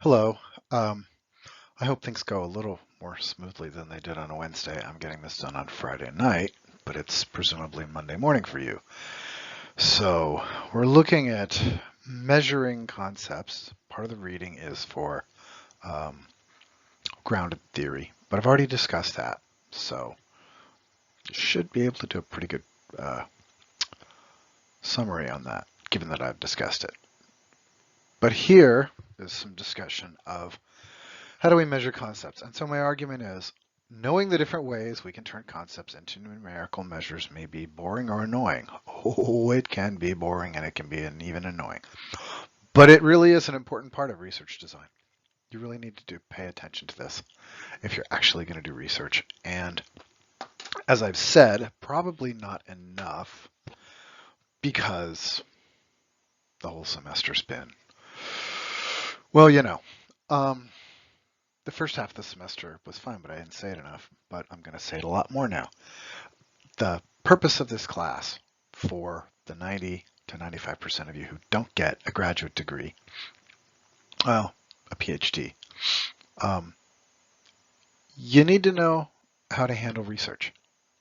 Hello. Um, I hope things go a little more smoothly than they did on a Wednesday. I'm getting this done on Friday night, but it's presumably Monday morning for you. So we're looking at measuring concepts. Part of the reading is for um, grounded theory, but I've already discussed that. So you should be able to do a pretty good uh, summary on that, given that I've discussed it. But here is some discussion of how do we measure concepts? And so my argument is knowing the different ways we can turn concepts into numerical measures may be boring or annoying. Oh, it can be boring and it can be even annoying. But it really is an important part of research design. You really need to pay attention to this if you're actually going to do research. And as I've said, probably not enough because the whole semester's been, well, um, the first half of the semester was fine, but I didn't say it enough. But I'm going to say it a lot more now. The purpose of this class for the 90 to 95% of you who don't get a graduate degree, well, a PhD, um, you need to know how to handle research.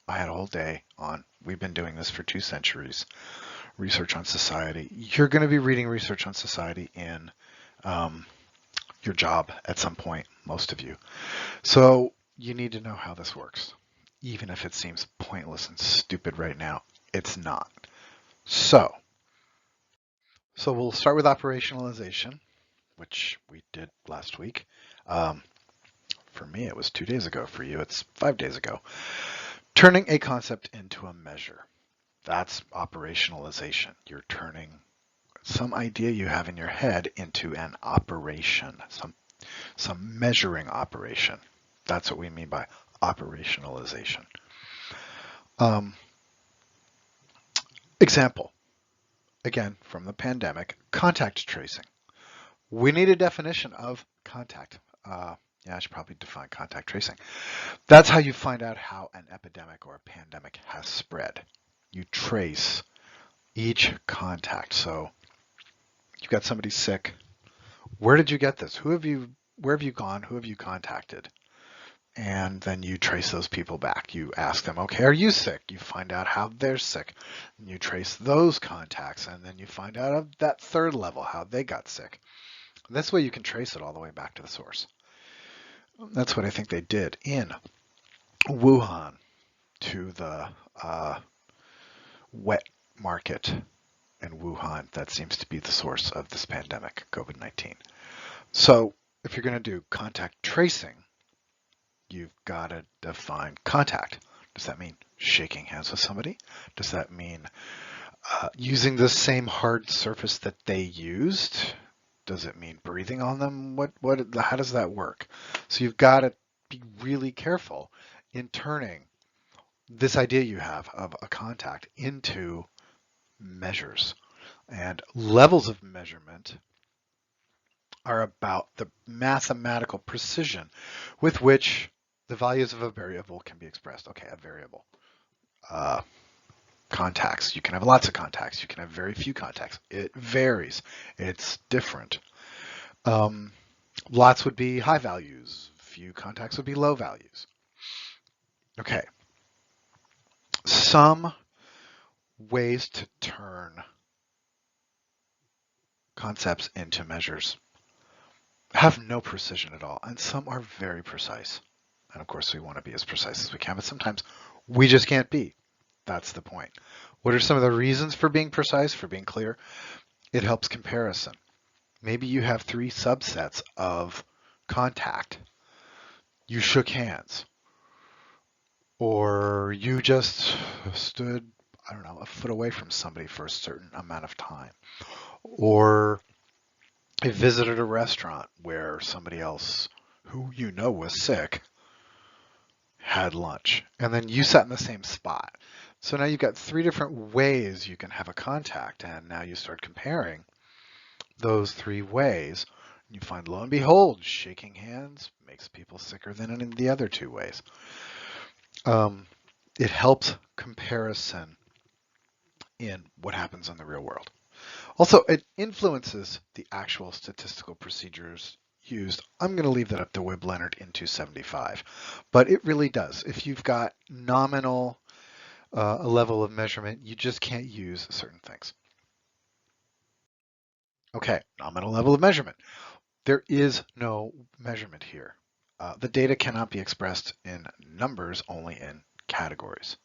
I had a whole day on, we've been doing this for 2 centuries, research on society. You're going to be reading research on society in um, your job at some point, most of you. So you need to know how this works. Even if it seems pointless and stupid right now, it's not. So we'll start with operationalization, which we did last week. Um, for me, it was 2 days ago. For you, it's 5 days ago. Turning a concept into a measure. That's operationalization. You're turning some idea you have in your head into an operation, some measuring operation. That's what we mean by operationalization. Um, Example, again, from the pandemic, contact tracing. We need a definition of contact. Yeah, I should probably define contact tracing. That's how you find out how an epidemic or a pandemic has spread. You trace each contact. So you've got somebody sick. Where did you get this? Where have you gone? Who have you contacted? And then you trace those people back. You ask them, okay, are you sick? You find out how they're sick. And you trace those contacts, and then you find out of that third level how they got sick. This way you can trace it all the way back to the source. That's what I think they did in Wuhan to the wet market in Wuhan. That seems to be the source of this pandemic, COVID-19. So if you're going to do contact tracing, you've got to define contact. Does that mean shaking hands with somebody? Does that mean using the same hard surface that they used? Does it mean breathing on them? How does that work? So you've got to be really careful in turning this idea you have of a contact into measures. And levels of measurement are about the mathematical precision with which the values of a variable can be expressed. Okay, a variable. Uh, Contacts. You can have lots of contacts. You can have very few contacts. It varies. It's different. Lots would be high values. Few contacts would be low values. Okay. Some ways to turn concepts into measures have no precision at all, and some are very precise. And of course, we want to be as precise as we can, but sometimes we just can't be. That's the point. What are some of the reasons for being precise, for being clear? It helps comparison. Maybe you have 3 subsets of contact. You shook hands, or you just stood, I don't know, a foot away from somebody for a certain amount of time, or I visited a restaurant where somebody else who you know was sick had lunch, and then you sat in the same spot. So now you've got 3 different ways you can have a contact, and now you start comparing those 3 ways. You find, lo and behold, shaking hands makes people sicker than in the other 2 ways. It helps comparison in what happens in the real world. Also, it influences the actual statistical procedures used. I'm going to leave that up to Wib Leonard in 275. But it really does. If you've got nominal a level of measurement, you just can't use certain things. Okay, nominal level of measurement. There is no measurement here. The data cannot be expressed in numbers, only in categories.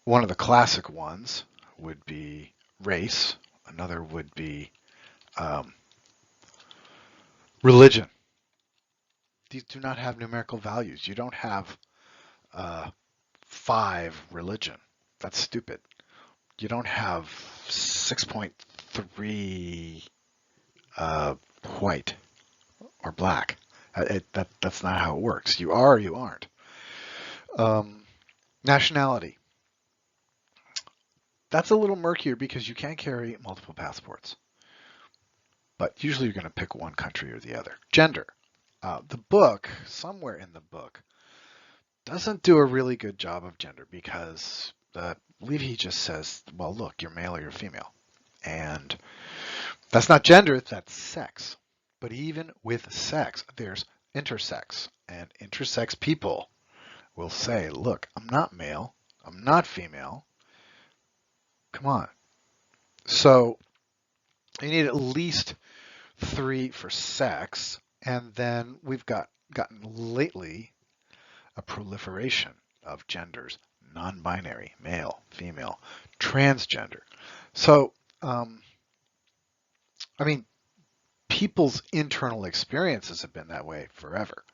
One of the classic ones would be race. Another would be religion. These do not have numerical values. You don't have 5 religion. That's stupid. You don't have 6.3 white or black. That's not how it works. You are or you aren't. Nationality. That's a little murkier because you can't carry multiple passports. But usually you're going to pick one country or the other. Gender. The book, somewhere in the book, doesn't do a really good job of gender because I believe he just says, well, look, you're male or you're female. And that's not gender, that's sex. But even with sex, there's intersex. And intersex people will say, look, I'm not male, I'm not female. Come on. So you need at least 3 for sex. And then we've gotten lately a proliferation of genders, non-binary, male, female, transgender. So, I mean, people's internal experiences have been that way forever.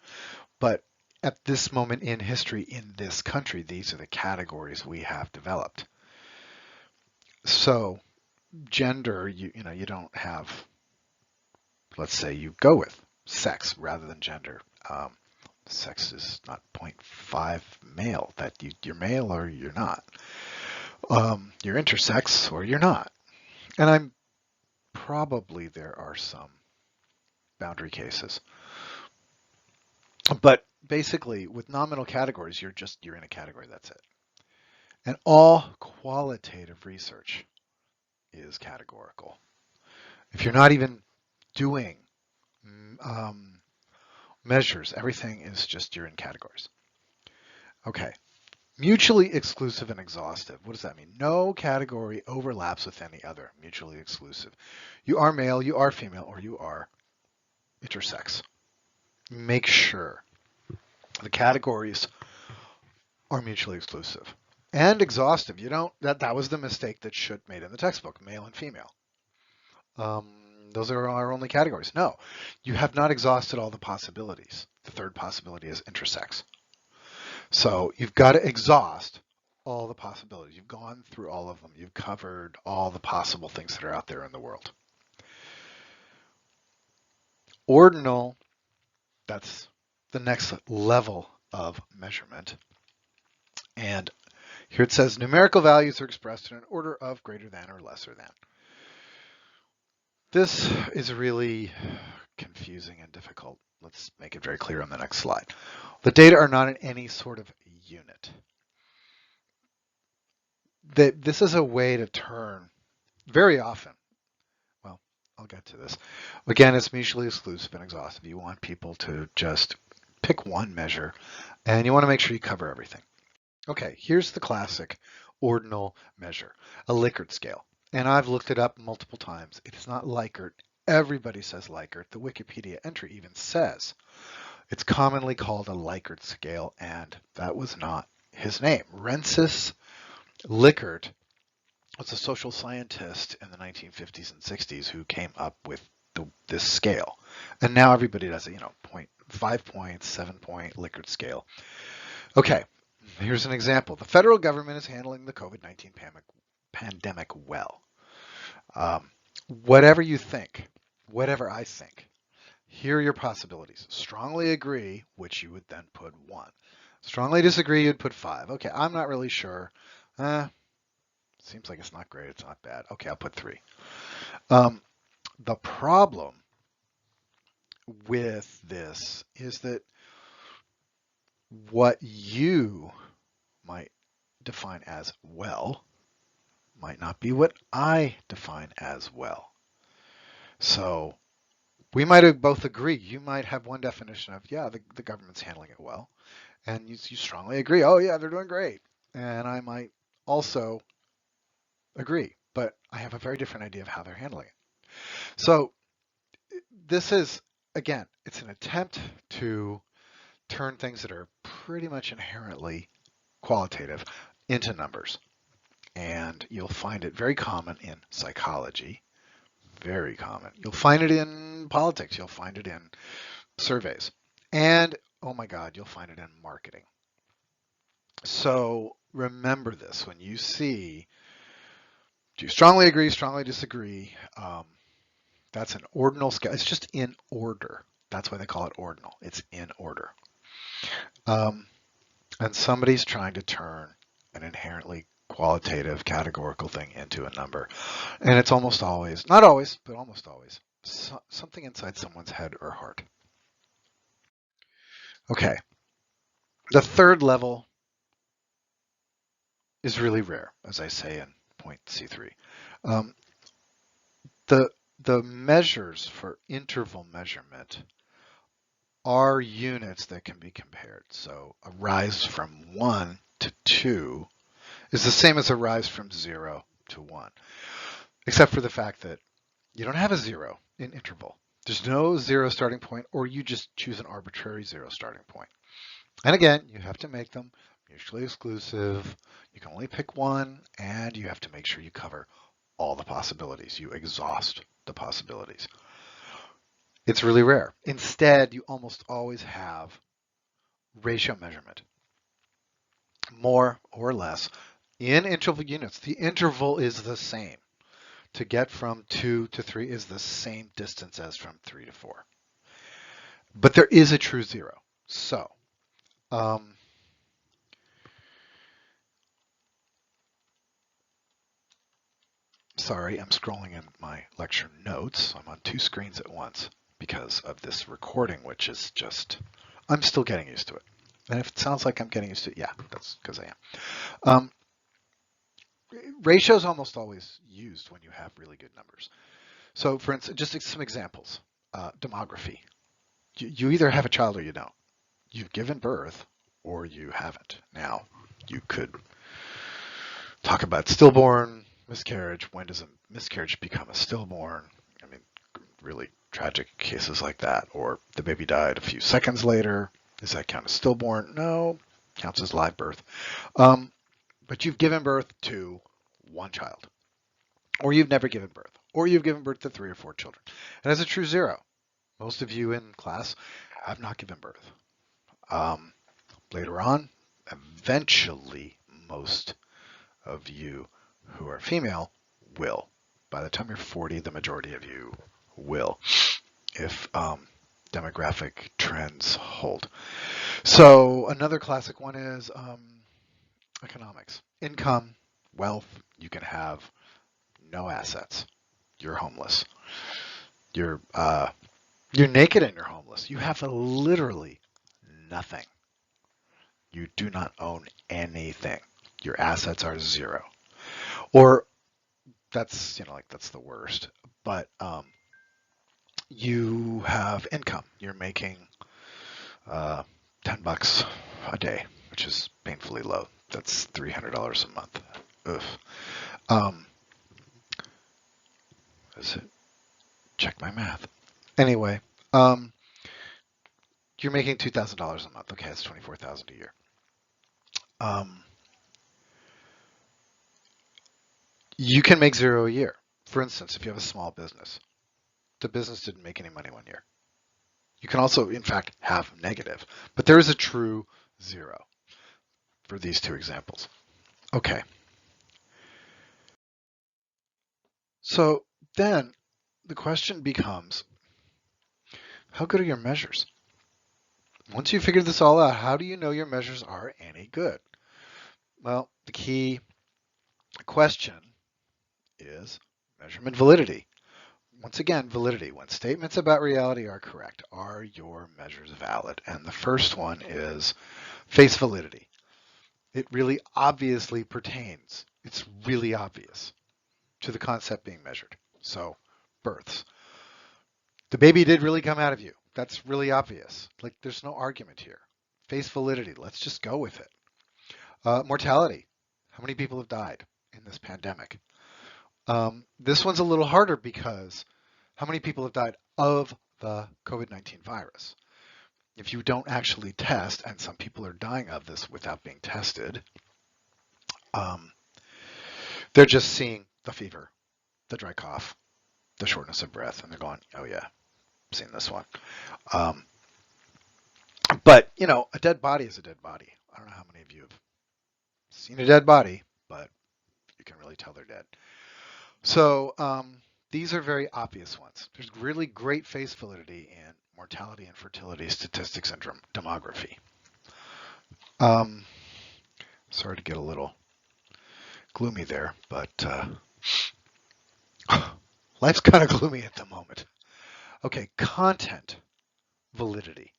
But at this moment in history in this country, these are the categories we have developed. So gender, you don't have, let's say you go with sex rather than gender. Sex is not 0.5 male, that you're male or you're not. You're intersex or you're not. And probably there are some boundary cases. But basically, with nominal categories, you're in a category, that's it. And all qualitative research is categorical. If you're not even doing measures, everything is just you're in categories. Okay. Mutually exclusive and exhaustive. What does that mean? No category overlaps with any other. Mutually exclusive. You are male, you are female, or you are intersex. Make sure the categories are mutually exclusive. And exhaustive. You don't. That was the mistake that Schutt made in the textbook. Male and female. Those are our only categories. No, you have not exhausted all the possibilities. The third possibility is intersex. So you've got to exhaust all the possibilities. You've gone through all of them. You've covered all the possible things that are out there in the world. Ordinal, that's the next level of measurement. And here it says numerical values are expressed in an order of greater than or lesser than. This is really confusing and difficult. Let's make it very clear on the next slide. The data are not in any sort of unit. This is a way to turn very often. Well, I'll get to this. Again, it's mutually exclusive and exhaustive. You want people to just pick one measure and you want to make sure you cover everything. Okay, here's the classic ordinal measure, a Likert scale. And I've looked it up multiple times. It's not Likert. Everybody says Likert. The Wikipedia entry even says it's commonly called a Likert scale, and that was not his name. Rensis Likert was a social scientist in the 1950s and 60s who came up with this scale. And now everybody does it, 5 point, 7 point Likert scale. Okay, here's an example. The federal government is handling the COVID-19 pandemic well. Whatever you think, whatever I think, here are your possibilities. Strongly agree, which you would then put 1. Strongly disagree, you'd put 5. Okay, I'm not really sure. Seems like it's not great, it's not bad. Okay, I'll put 3. The problem with this is that what you might define as well might not be what I define as well. So we might both agree. You might have one definition of, yeah, the government's handling it well. And you strongly agree, oh yeah, they're doing great. And I might also agree, but I have a very different idea of how they're handling it. So this is, again, it's an attempt to turn things that are pretty much inherently qualitative into numbers. And you'll find it very common in psychology, very common. You'll find it in politics. You'll find it in surveys. And, oh my God, you'll find it in marketing. So remember this when you see, do you strongly agree, strongly disagree? That's an ordinal scale. It's just in order. That's why they call it ordinal. It's in order. And somebody's trying to turn an inherently qualitative, categorical thing into a number. And it's almost always, not always, but almost always, something inside someone's head or heart. Okay. The third level is really rare, as I say in point C3. The measures for interval measurement are units that can be compared. So a rise from 1 to 2 is the same as a rise from 0 to 1, except for the fact that you don't have a 0 in interval. There's no 0 starting point, or you just choose an arbitrary 0 starting point. And again, you have to make them mutually exclusive. You can only pick one, and you have to make sure you cover all the possibilities. You exhaust the possibilities. It's really rare. Instead, you almost always have ratio measurement, more or less, in interval units. The interval is the same. To get from 2 to 3 is the same distance as from 3 to 4. But there is a true 0. So, sorry, I'm scrolling in my lecture notes. I'm on 2 screens at once because of this recording, which is just, I'm still getting used to it. And if it sounds like I'm getting used to it, yeah, that's because I am. Ratio is almost always used when you have really good numbers. So for instance, just some examples. Demography. You either have a child or you don't. You've given birth or you haven't. Now, you could talk about stillborn, miscarriage. When does a miscarriage become a stillborn? I mean, really tragic cases like that. Or the baby died a few seconds later. Does that count as stillborn? No, counts as live birth. But you've given birth to one child. Or you've never given birth. Or you've given birth to 3 or 4 children. And that's a true 0. Most of you in class have not given birth. Later on, eventually, most of you who are female will. By the time you're 40, the majority of you will, if demographic trends hold. So another classic one is economics. Income, wealth. You can have no assets. You're homeless. You're naked and you're homeless. You have literally nothing. You do not own anything. Your assets are 0. Or that's, that's the worst. But you have income. You're making $10 a day, which is painfully low. That's $300 a month. Ugh. Is it? Check my math. Anyway, you're making $2,000 a month. Okay, that's $24,000 a year. You can make 0 a year. For instance, if you have a small business, the business didn't make any money one year. You can also, in fact, have negative, but there is a true 0 for these 2 examples. Okay. So then the question becomes, how good are your measures? Once you figure this all out, how do you know your measures are any good? Well, the key question is measurement validity. Once again, validity. When statements about reality are correct, are your measures valid? And the first one is face validity. It really obviously pertains It's really obvious to the concept being measured. So, births. The baby did really come out of you. That's really obvious. Like, there's no argument here. Face validity. Let's just go with it. Mortality. How many people have died in this pandemic? This one's a little harder because how many people have died of the COVID-19 virus? If you don't actually test, and some people are dying of this without being tested, they're just seeing the fever, the dry cough, the shortness of breath, and they're going, oh yeah, I've seen this one. But, a dead body is a dead body. I don't know how many of you have seen a dead body, but you can really tell they're dead. So these are very obvious ones. There's really great face validity in mortality and fertility statistics and demography. Sorry to get a little gloomy there, but life's kind of gloomy at the moment. Okay, content validity.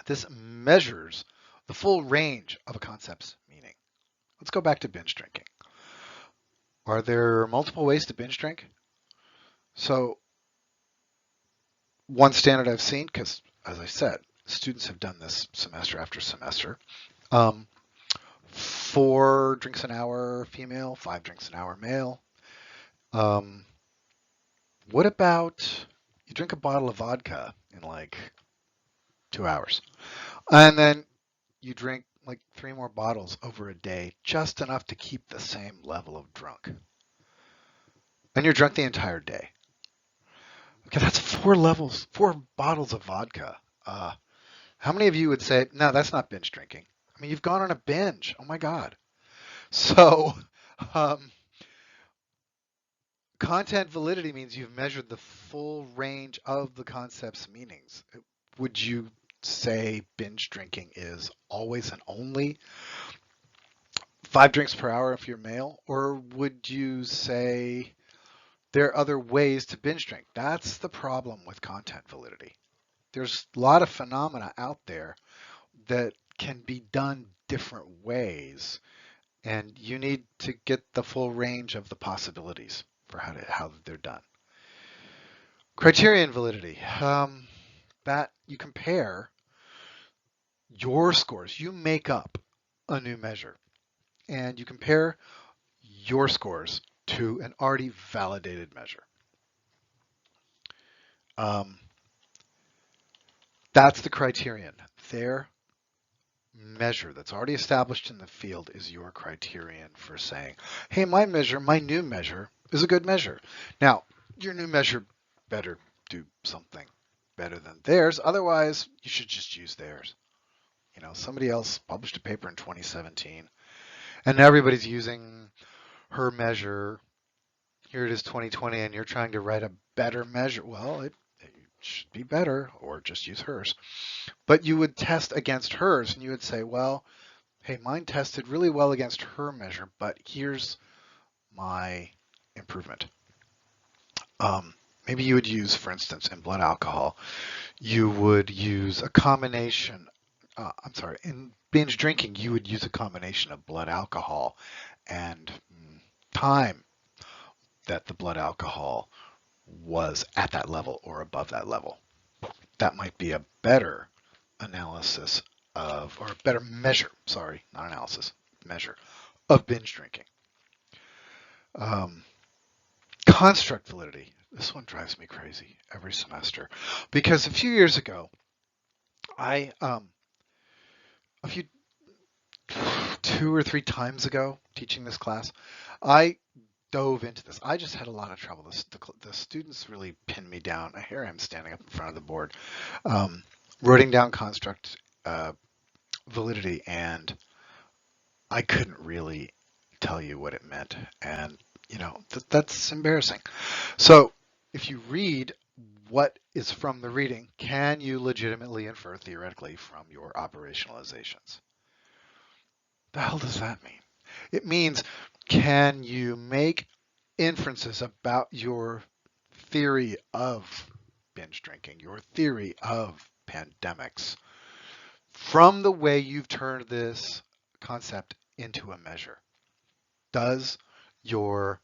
This measures the full range of a concept's meaning. Let's go back to binge drinking. Are there multiple ways to binge drink? So one standard I've seen, because as I said, students have done this semester after semester, 4 drinks an hour female, 5 drinks an hour male. What about you drink a bottle of vodka in like 2 hours, and then you drink like 3 more bottles over a day, just enough to keep the same level of drunk. And you're drunk the entire day. Okay, that's 4 bottles of vodka. How many of you would say, no, that's not binge drinking? I mean, you've gone on a binge. Oh my God. So, content validity means you've measured the full range of the concept's meanings. Would you say binge drinking is always and only 5 drinks per hour if you're male? Or would you say there are other ways to binge drink? That's the problem with content validity. There's a lot of phenomena out there that can be done different ways, and you need to get the full range of the possibilities for how they're done. Criterion validity. That you compare your scores. You make up a new measure, and you compare your scores to an already validated measure. That's the criterion. Their measure that's already established in the field is your criterion for saying, hey, my new measure is a good measure. Now, your new measure better do something better than theirs. Otherwise, you should just use theirs. Somebody else published a paper in 2017, and now everybody's using her measure. Here it is 2020, and you're trying to write a better measure. Well, it should be better, or just use hers. But you would test against hers, and you would say, well, hey, mine tested really well against her measure, but here's my improvement. Maybe you would use, for instance, in blood alcohol, you would use a combination, in binge drinking, you would use a combination of blood alcohol and time that the blood alcohol was at that level or above that level. That might be a better analysis of, or a better measure, sorry, not analysis, measure of binge drinking. Construct validity. This one drives me crazy every semester because a few years ago, two or 3 times ago, teaching this class, I dove into this. I just had a lot of trouble. The students really pinned me down. Here I am standing up in front of the board, writing down construct validity, and I couldn't really tell you what it meant. And, that's embarrassing. So if you read what is from the reading, can you legitimately infer theoretically from your operationalizations? The hell does that mean? It means, can you make inferences about your theory of binge drinking, your theory of pandemics, from the way you've turned this concept into a measure? Does your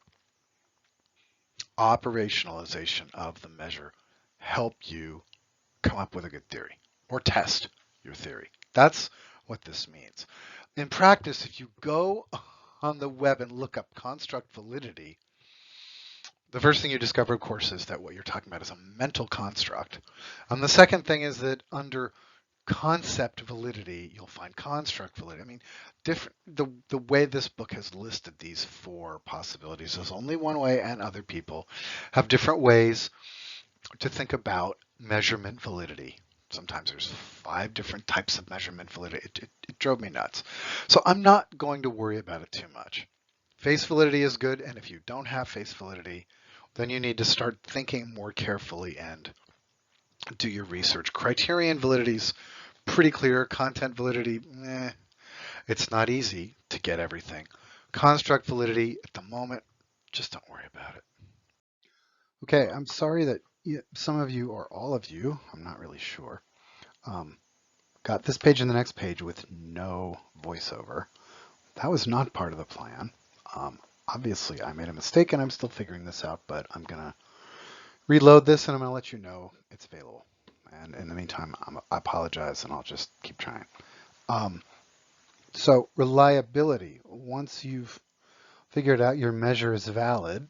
operationalization of the measure help you come up with a good theory or test your theory? That's what this means. In practice, if you go on the web and look up construct validity, the first thing you discover, of course, is that what you're talking about is a mental construct. And the second thing is that under concept validity, you'll find construct validity. I mean, the way this book has listed these four possibilities is only one way, and other people have different ways to think about measurement validity. Sometimes there's 5 different types of measurement validity. It drove me nuts. So I'm not going to worry about it too much. Face validity is good, and if you don't have face validity, then you need to start thinking more carefully and do your research. Criterion validity is pretty clear. Content validity, it's not easy to get everything. Construct validity, at the moment, just don't worry about it. Okay, I'm sorry that some of you, or all of you, I'm not really sure, got this page and the next page with no voiceover. That was not part of the plan. Obviously, I made a mistake and I'm still figuring this out, but I'm going to reload this and I'm going to let you know it's available. And in the meantime, I apologize and I'll just keep trying. So reliability, once you've figured out your measure is valid,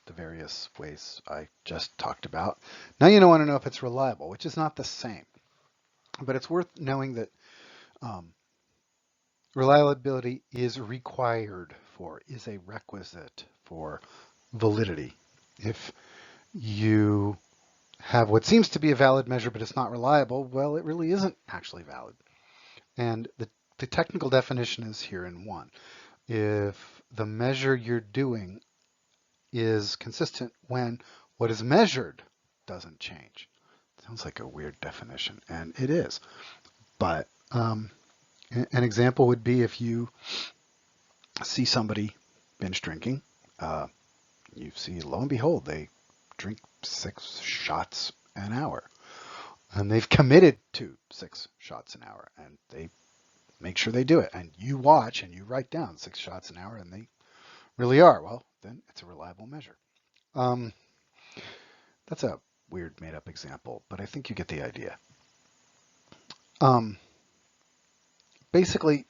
the various ways I just talked about, now you want to know if it's reliable, which is not the same. But it's worth knowing that reliability is required for, is a requisite for validity. If you have what seems to be a valid measure, but it's not reliable, well, it really isn't actually valid. And the technical definition is here in 1. If the measure you're doing is consistent when what is measured doesn't change. Sounds like a weird definition, and it is. But an example would be if you see somebody binge drinking, you see, lo and behold, they drink 6 shots an hour. And they've committed to 6 shots an hour, and they make sure they do it. And you watch and you write down 6 shots an hour, and they really are. Well, then it's a reliable measure. That's a weird made-up example, but I think you get the idea. Basically,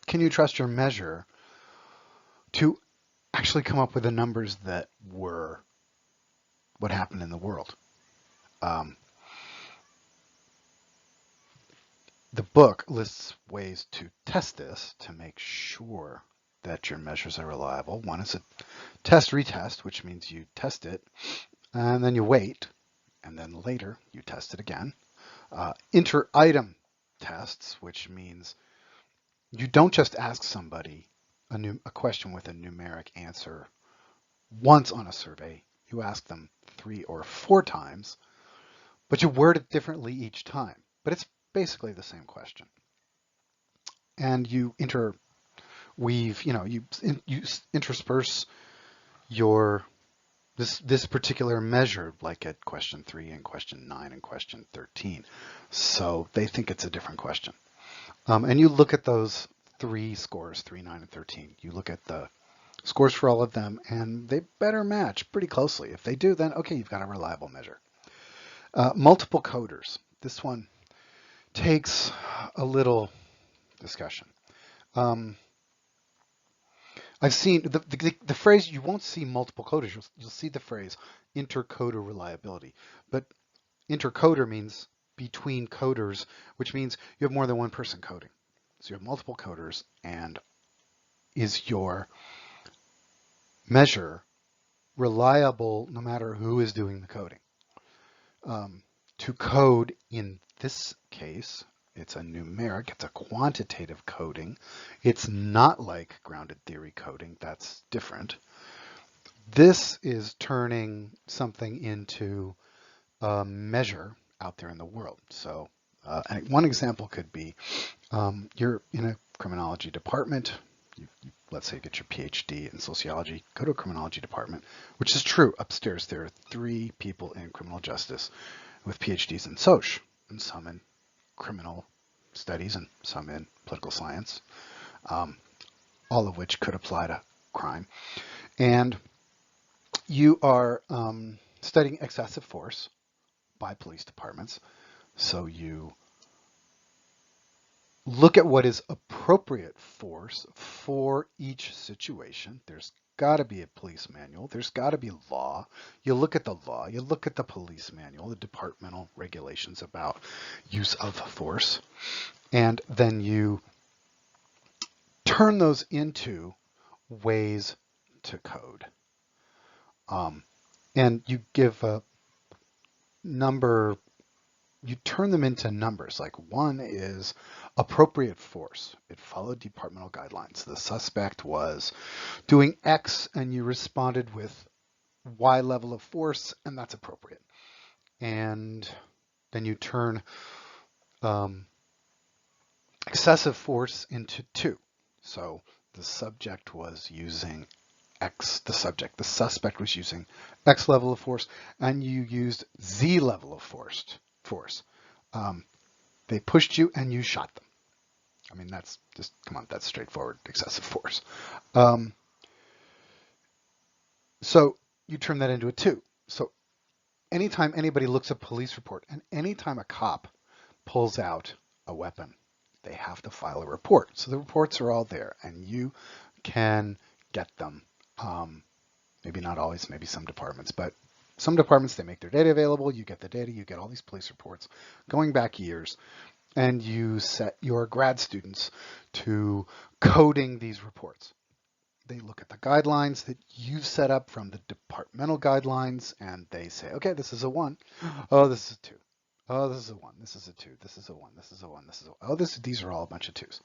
can you trust your measure to actually come up with the numbers that were what happened in the world? The book lists ways to test this to make sure that your measures are reliable. One is a test-retest, which means you test it, and then you wait, and then later you test it again. Inter-item tests, which means you don't just ask somebody a question with a numeric answer once on a survey. You ask them 3 or 4 times, but you word it differently each time. But it's basically the same question. And you interweave, you intersperse your this particular measure, like at question 3 and question 9 and question 13. So they think it's a different question. And you look at those 3 scores, 3, 9, and 13. You look at the scores for all of them, and they better match pretty closely. If they do, then okay, you've got a reliable measure. Multiple coders. This one takes a little discussion. I've seen the phrase, you won't see multiple coders, you'll see the phrase intercoder reliability. But intercoder means between coders, which means you have more than one person coding. So you have multiple coders, and is your measure reliable no matter who is doing the coding? To code in this case, it's a numeric, it's a quantitative coding. It's not like grounded theory coding, that's different. This is turning something into a measure out there in the world. So one example could be you're in a criminology department. Let's say you get your PhD in sociology, go to a criminology department, which is true. Upstairs, there are 3 people in criminal justice with PhDs in soc, and some in criminal studies and some in political science, all of which could apply to crime. And you are studying excessive force by police departments. So you look at what is appropriate force for each situation. There's got to be a police manual. There's got to be law. You look at the law. You look at the police manual, the departmental regulations about use of force. And then you turn those into ways to code. And you give a number, you turn them into numbers. Like one is appropriate force. It followed departmental guidelines. The suspect was doing X and you responded with Y level of force, and that's appropriate. And then you turn excessive force into 2. So the subject was using X, the suspect was using X level of force, and you used Z level of force. They pushed you and you shot them. I mean, that's just, come on, that's straightforward excessive force. So you turn that into a 2. So anytime anybody looks at a police report and anytime a cop pulls out a weapon, they have to file a report. So the reports are all there and you can get them. Maybe not always, maybe some departments, but some departments, they make their data available. You get the data, you get all these police reports going back years, and you set your grad students to coding these reports. They look at the guidelines that you've set up from the departmental guidelines, and they say, okay, this is a 1. Oh, this is a 2. Oh, this is a 1. This is a 2. This is a 1. This is a 1. This is a 1. Oh, these are all a bunch of 2s.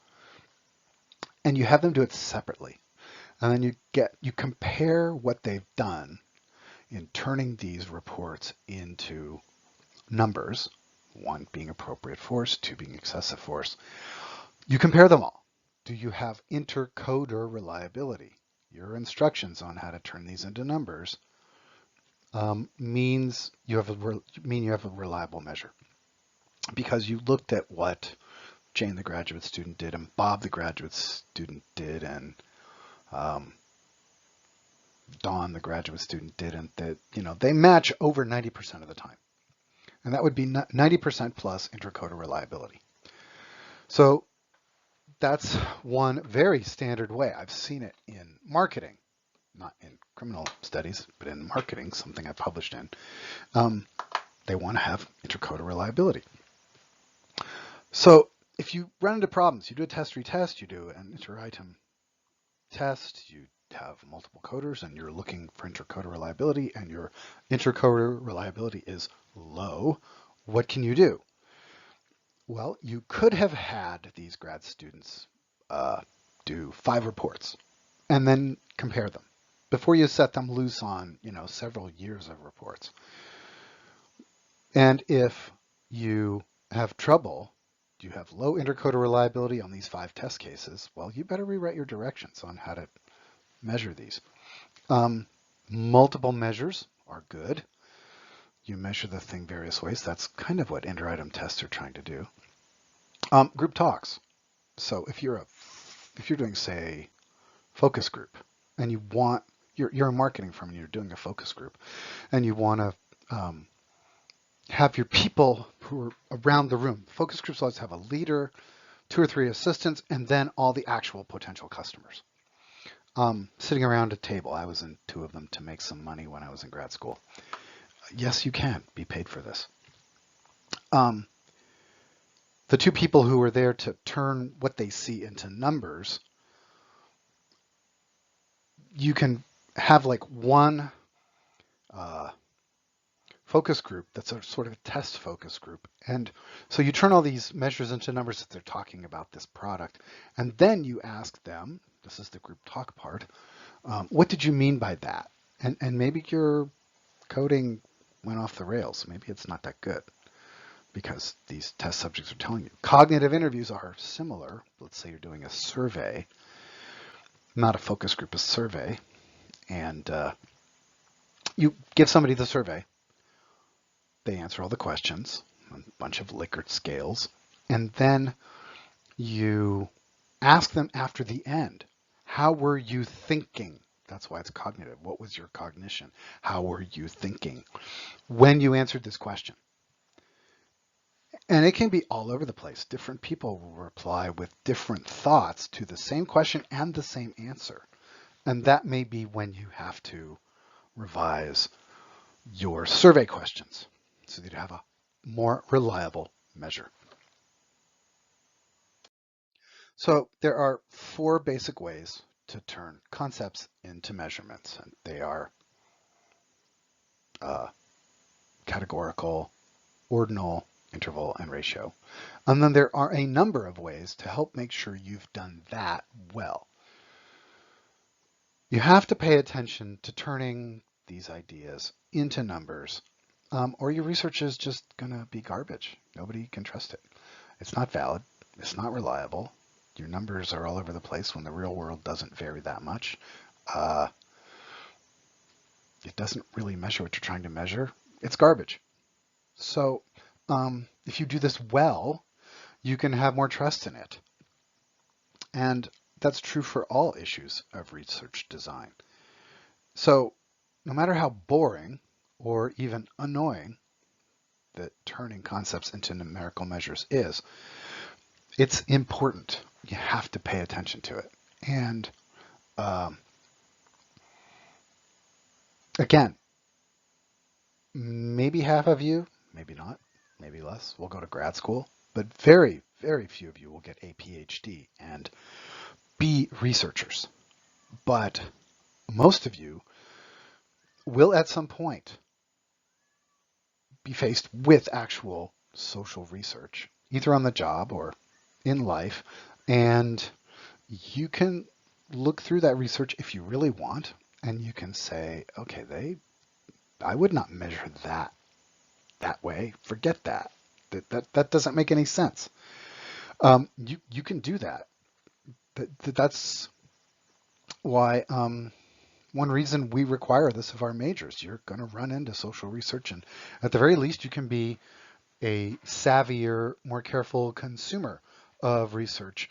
And you have them do it separately. And then you compare what they've done in turning these reports into numbers, 1 being appropriate force, 2 being excessive force. You compare them all. Do you have intercoder reliability? Your instructions on how to turn these into numbers means you have a reliable measure, because you looked at what Jane the graduate student did and Bob the graduate student did and Dawn the graduate student did, and that they match over 90% of the time, and that would be 90% plus intercoder reliability. So that's one very standard way. I've seen it in marketing, not in criminal studies, but in marketing, something I published in. They want to have intercoder reliability. So if you run into problems, you do a test-retest, you do an inter-item test, you have multiple coders and you're looking for intercoder reliability and your intercoder reliability is low, what can you do? Well, you could have had these grad students do 5 reports and then compare them before you set them loose on, several years of reports. And if you have trouble, you have low intercoder reliability on these 5 test cases, well, you better rewrite your directions on how to measure these. Multiple measures are good. You measure the thing various ways. That's kind of what inter-item tests are trying to do. Group talks. So if you're doing, say, focus group, and you want you're a marketing firm and you're doing a focus group, and you want to have your people who are around the room. Focus groups always have a leader, 2 or 3 assistants, and then all the actual potential customers. Sitting around a table. I was in 2 of them to make some money when I was in grad school. Yes, you can be paid for this. The 2 people who were there to turn what they see into numbers, you can have like one focus group that's a sort of a test focus group. And so you turn all these measures into numbers that they're talking about this product. And then you ask them, this is the group talk part, what did you mean by that? And maybe your coding went off the rails. Maybe it's not that good because these test subjects are telling you. Cognitive interviews are similar. Let's say you're doing a survey, not a focus group, a survey. And you give somebody the survey. They answer all the questions, a bunch of Likert scales, and then you ask them after the end, How were you thinking? That's why it's cognitive. What was your cognition? How were you thinking when you answered this question? And it can be all over the place. Different people will reply with different thoughts to the same question and the same answer. And that may be when you have to revise your survey questions so that you have a more reliable measure. So there are 4 basic ways to turn concepts into measurements. And they are categorical, ordinal, interval, and ratio. And then there are a number of ways to help make sure you've done that well. You have to pay attention to turning these ideas into numbers, or your research is just going to be garbage. Nobody can trust it. It's not valid. It's not reliable. Your numbers are all over the place when the real world doesn't vary that much. It doesn't really measure what you're trying to measure. It's garbage. So if you do this well, you can have more trust in it. And that's true for all issues of research design. So no matter how boring or even annoying that turning concepts into numerical measures is, it's important. You have to pay attention to it. And again, maybe half of you, maybe not, maybe less, will go to grad school, but very, very few of you will get a PhD and be researchers. But most of you will at some point be faced with actual social research, either on the job or in life, and you can look through that research if you really want, and you can say, okay, I would not measure that way. Forget that. That doesn't make any sense. You can do that. That's why one reason we require this of our majors. You're going to run into social research, and at the very least, you can be a savvier, more careful consumer of research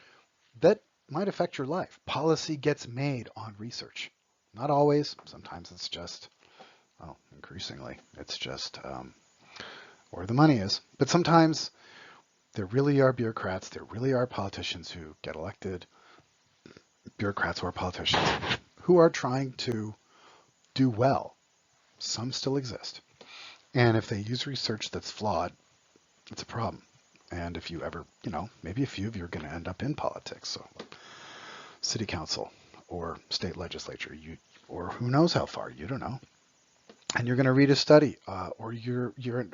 that might affect your life. Policy gets made on research. Not always. Sometimes it's just, well, increasingly, it's just where the money is. But sometimes there really are bureaucrats, there really are politicians who get elected, bureaucrats or politicians who are trying to do well. Some still exist. And if they use research that's flawed, it's a problem. And if you ever, maybe a few of you are going to end up in politics, so city council or state legislature, or who knows how far, you don't know. And you're going to read a study, or you're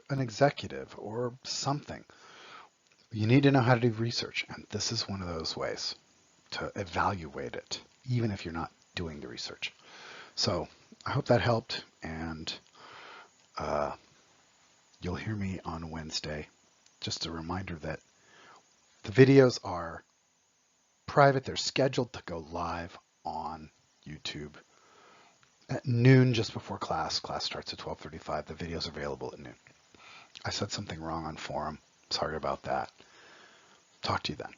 an executive or something. You need to know how to do research, and this is one of those ways to evaluate it, even if you're not doing the research. So I hope that helped, and you'll hear me on Wednesday. Just a reminder that the videos are private. They're scheduled to go live on YouTube at noon, just before class. Class starts at 12:35. The video's available at noon. I said something wrong on forum. Sorry about that. Talk to you then.